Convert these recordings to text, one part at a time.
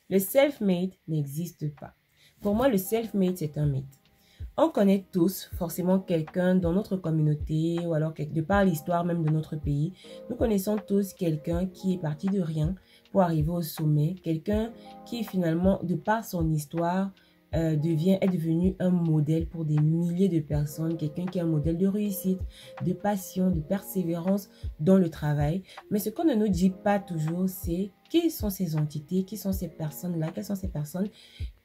Le self-made n'existe pas. Pour moi, le self-made, c'est un mythe. On connaît tous forcément quelqu'un dans notre communauté ou alors de par l'histoire même de notre pays. Nous connaissons tous quelqu'un qui est parti de rien pour arriver au sommet. Quelqu'un qui finalement, de par son histoire, est devenu un modèle pour des milliers de personnes. Quelqu'un qui est un modèle de réussite, de passion, de persévérance dans le travail. Mais ce qu'on ne nous dit pas toujours, c'est qui sont ces entités, qui sont ces personnes-là, quelles sont ces personnes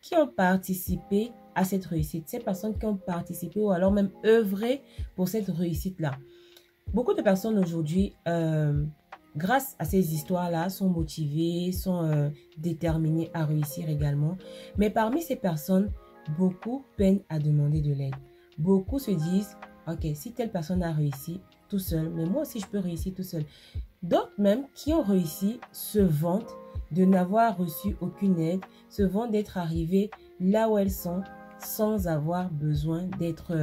qui ont participé à cette réussite, ces personnes qui ont participé ou alors même œuvré pour cette réussite-là. Beaucoup de personnes aujourd'hui, grâce à ces histoires-là, sont motivées, sont déterminées à réussir également. Mais parmi ces personnes, beaucoup peinent à demander de l'aide. Beaucoup se disent, ok, si telle personne a réussi tout seul, mais moi aussi je peux réussir tout seul. D'autres même qui ont réussi se vantent de n'avoir reçu aucune aide, se vantent d'être arrivés là où elles sont sans avoir besoin d'être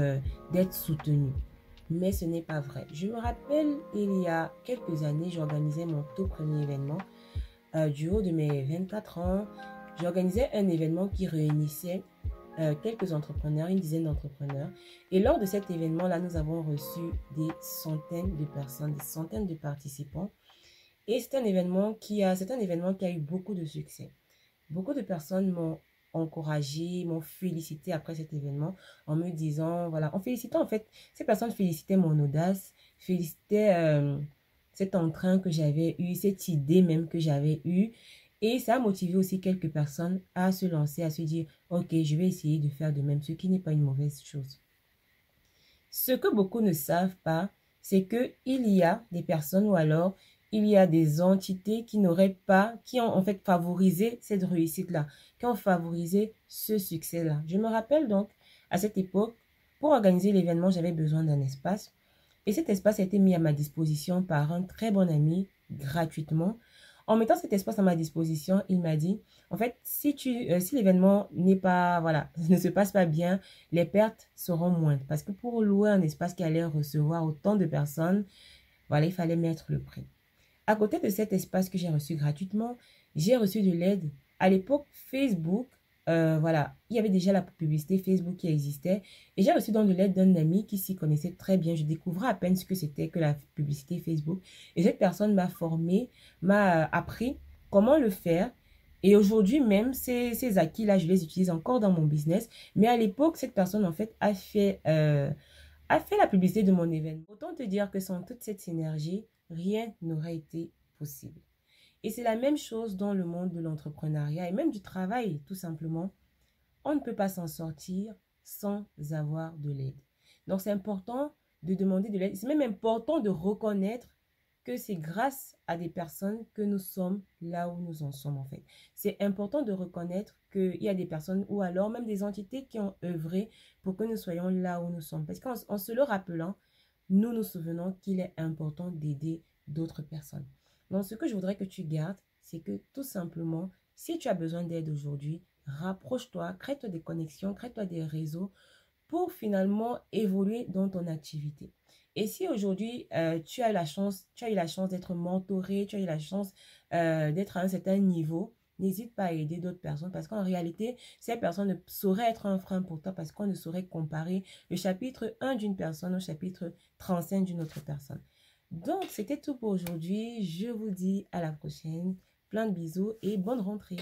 soutenues. Mais ce n'est pas vrai. Je me rappelle, il y a quelques années, j'organisais mon tout premier événement. Du haut de mes 24 ans, j'organisais un événement qui réunissait quelques entrepreneurs, une dizaine d'entrepreneurs. Et lors de cet événement-là, nous avons reçu des centaines de personnes, des centaines de participants. Et c'est un événement qui a eu beaucoup de succès. Beaucoup de personnes m'ont encouragé, m'ont félicité après cet événement en me disant, voilà, en félicitant en fait, ces personnes félicitaient mon audace, félicitaient cet entrain que j'avais eu, cette idée même que j'avais eue. Et ça a motivé aussi quelques personnes à se lancer, à se dire, ok, je vais essayer de faire de même, ce qui n'est pas une mauvaise chose. Ce que beaucoup ne savent pas, c'est qu'il y a des personnes ou alors il y a des entités qui n'auraient pas, qui ont en fait favorisé cette réussite-là, qui ont favorisé ce succès-là. Je me rappelle donc, à cette époque, pour organiser l'événement, j'avais besoin d'un espace. Et cet espace a été mis à ma disposition par un très bon ami, gratuitement. En mettant cet espace à ma disposition, il m'a dit, en fait, si l'événement n'est pas, voilà, ne se passe pas bien, les pertes seront moindres. Parce que pour louer un espace qui allait recevoir autant de personnes, voilà, il fallait mettre le prix. À côté de cet espace que j'ai reçu gratuitement, j'ai reçu de l'aide. À l'époque, Facebook, voilà, il y avait déjà la publicité Facebook qui existait. Et j'ai reçu donc de l'aide d'un ami qui s'y connaissait très bien. Je découvrais à peine ce que c'était que la publicité Facebook. Et cette personne m'a formé, m'a appris comment le faire. Et aujourd'hui même, ces acquis-là, je les utilise encore dans mon business. Mais à l'époque, cette personne, en fait, a fait la publicité de mon événement. Autant te dire que sans toute cette synergie, rien n'aurait été possible. Et c'est la même chose dans le monde de l'entrepreneuriat et même du travail, tout simplement. On ne peut pas s'en sortir sans avoir de l'aide. Donc, c'est important de demander de l'aide. C'est même important de reconnaître que c'est grâce à des personnes que nous sommes là où nous en sommes, en fait. C'est important de reconnaître qu'il y a des personnes ou alors même des entités qui ont œuvré pour que nous soyons là où nous sommes. Parce qu'en se le rappelant, nous nous souvenons qu'il est important d'aider d'autres personnes. Donc, ce que je voudrais que tu gardes, c'est que tout simplement, si tu as besoin d'aide aujourd'hui, rapproche-toi, crée-toi des connexions, crée-toi des réseaux pour finalement évoluer dans ton activité. Et si aujourd'hui, tu as eu la chance d'être mentoré, tu as eu la chance d'être à un certain niveau, n'hésite pas à aider d'autres personnes parce qu'en réalité, ces personnes ne sauraient être un frein pour toi parce qu'on ne saurait comparer le chapitre 1 d'une personne au chapitre 35 d'une autre personne. Donc, c'était tout pour aujourd'hui. Je vous dis à la prochaine. Plein de bisous et bonne rentrée.